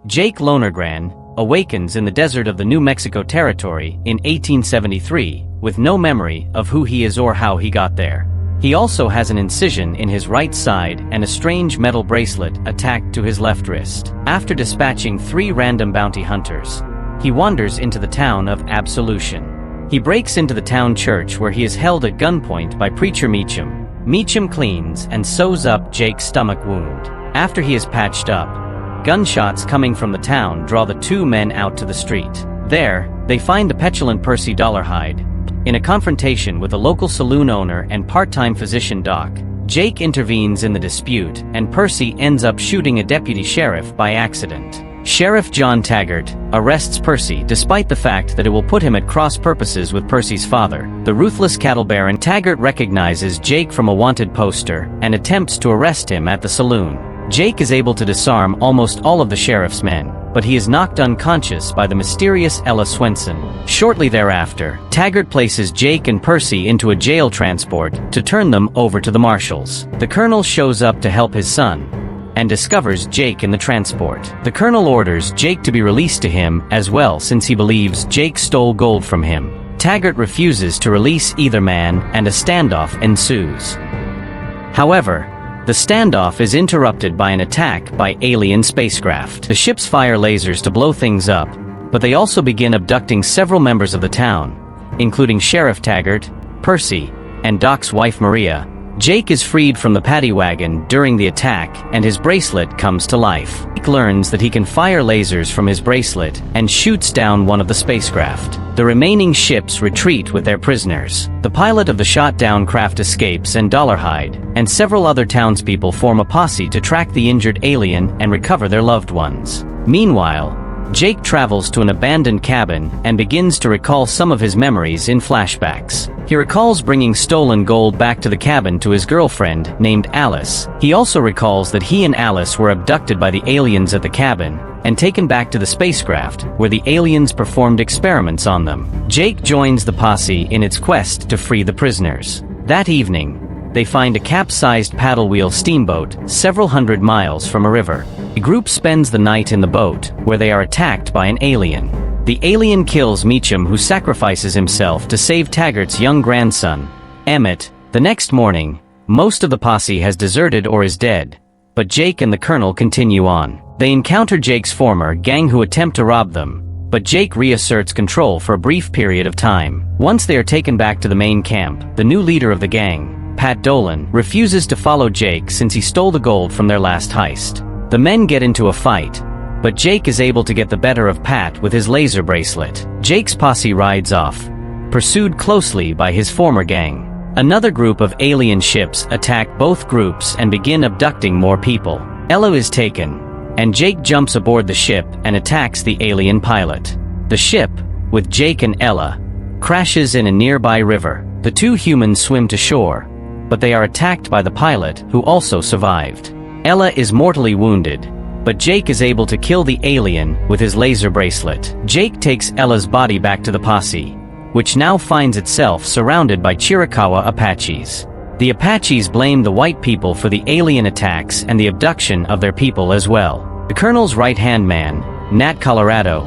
Jake Lonergan awakens in the desert of the New Mexico Territory in 1873 with no memory of who he is or how he got there. He also has an incision in his right side and a strange metal bracelet attached to his left wrist. After dispatching 3 random bounty hunters, he wanders into the town of Absolution. He breaks into the town church where he is held at gunpoint by preacher Meacham. Meacham cleans and sews up Jake's stomach wound. After he is patched up, gunshots coming from the town draw the 2 men out to the street. There, they find the petulant Percy Dolarhyde. In a confrontation with a local saloon owner and part-time physician Doc, Jake intervenes in the dispute and Percy ends up shooting a deputy sheriff by accident. Sheriff John Taggart arrests Percy despite the fact that it will put him at cross purposes with Percy's father, the ruthless cattle baron. Taggart recognizes Jake from a wanted poster and attempts to arrest him at the saloon. Jake is able to disarm almost all of the sheriff's men, but he is knocked unconscious by the mysterious Ella Swenson. Shortly thereafter, Taggart places Jake and Percy into a jail transport to turn them over to the marshals. The colonel shows up to help his son and discovers Jake in the transport. The colonel orders Jake to be released to him as well since he believes Jake stole gold from him. Taggart refuses to release either man and a standoff ensues. However, the standoff is interrupted by an attack by alien spacecraft. The ships fire lasers to blow things up, but they also begin abducting several members of the town, including Sheriff Taggart, Percy, and Doc's wife Maria. Jake is freed from the paddy wagon during the attack and his bracelet comes to life. Jake learns that he can fire lasers from his bracelet and shoots down one of the spacecraft. The remaining ships retreat with their prisoners. The pilot of the shot-down craft escapes and Dolarhyde and several other townspeople form a posse to track the injured alien and recover their loved ones. Meanwhile, Jake travels to an abandoned cabin and begins to recall some of his memories in flashbacks. He recalls bringing stolen gold back to the cabin to his girlfriend, named Alice. He also recalls that he and Alice were abducted by the aliens at the cabin and taken back to the spacecraft, where the aliens performed experiments on them. Jake joins the posse in its quest to free the prisoners. That evening, they find a capsized paddle wheel steamboat several hundred miles from a river. The group spends the night in the boat, where they are attacked by an alien. The alien kills Meacham, who sacrifices himself to save Taggart's young grandson, Emmett. The next morning, most of the posse has deserted or is dead, but Jake and the colonel continue on. They encounter Jake's former gang who attempt to rob them, but Jake reasserts control for a brief period of time. Once they are taken back to the main camp, the new leader of the gang, Pat Dolan, refuses to follow Jake since he stole the gold from their last heist. The men get into a fight, but Jake is able to get the better of Pat with his laser bracelet. Jake's posse rides off, pursued closely by his former gang. Another group of alien ships attack both groups and begin abducting more people. Ella is taken, and Jake jumps aboard the ship and attacks the alien pilot. The ship, with Jake and Ella, crashes in a nearby river. The 2 humans swim to shore, but they are attacked by the pilot, who also survived. Ella is mortally wounded, but Jake is able to kill the alien with his laser bracelet. Jake takes Ella's body back to the posse, which now finds itself surrounded by Chiricahua Apaches. The Apaches blame the white people for the alien attacks and the abduction of their people as well. The colonel's right-hand man, Nat Colorado,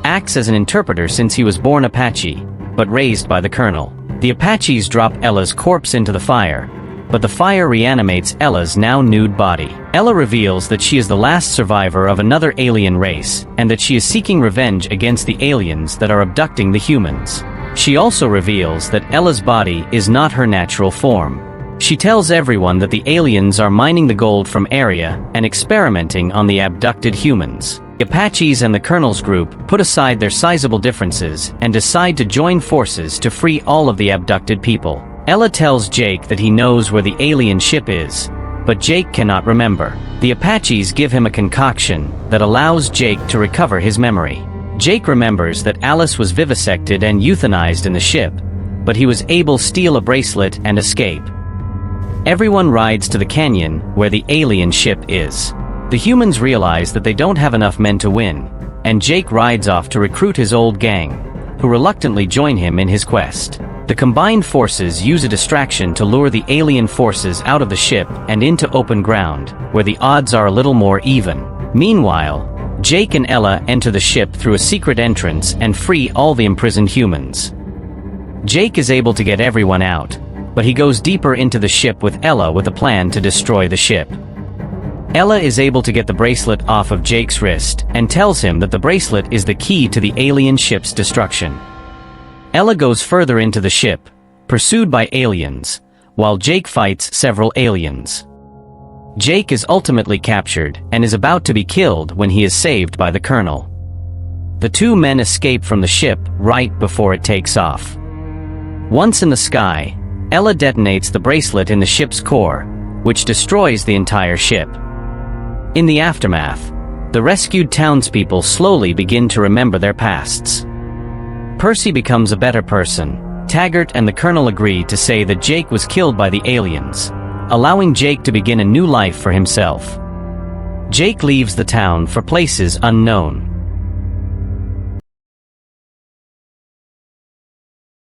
acts as an interpreter since he was born Apache, but raised by the colonel. The Apaches drop Ella's corpse into the fire, but the fire reanimates Ella's now nude body. Ella reveals that she is the last survivor of another alien race, and that she is seeking revenge against the aliens that are abducting the humans. She also reveals that Ella's body is not her natural form. She tells everyone that the aliens are mining the gold from area and experimenting on the abducted humans. The Apaches and the colonel's group put aside their sizable differences and decide to join forces to free all of the abducted people. Ella tells Jake that he knows where the alien ship is, but Jake cannot remember. The Apaches give him a concoction that allows Jake to recover his memory. Jake remembers that Alice was vivisected and euthanized in the ship, but he was able to steal a bracelet and escape. Everyone rides to the canyon where the alien ship is. The humans realize that they don't have enough men to win, and Jake rides off to recruit his old gang, who reluctantly join him in his quest. The combined forces use a distraction to lure the alien forces out of the ship and into open ground, where the odds are a little more even. Meanwhile, Jake and Ella enter the ship through a secret entrance and free all the imprisoned humans. Jake is able to get everyone out, but he goes deeper into the ship with Ella with a plan to destroy the ship. Ella is able to get the bracelet off of Jake's wrist and tells him that the bracelet is the key to the alien ship's destruction. Ella goes further into the ship, pursued by aliens, while Jake fights several aliens. Jake is ultimately captured and is about to be killed when he is saved by the Colonel. The two men escape from the ship right before it takes off. Once in the sky, Ella detonates the bracelet in the ship's core, which destroys the entire ship. In the aftermath, the rescued townspeople slowly begin to remember their pasts. Percy becomes a better person. Taggart and the Colonel agree to say that Jake was killed by the aliens, allowing Jake to begin a new life for himself. Jake leaves the town for places unknown.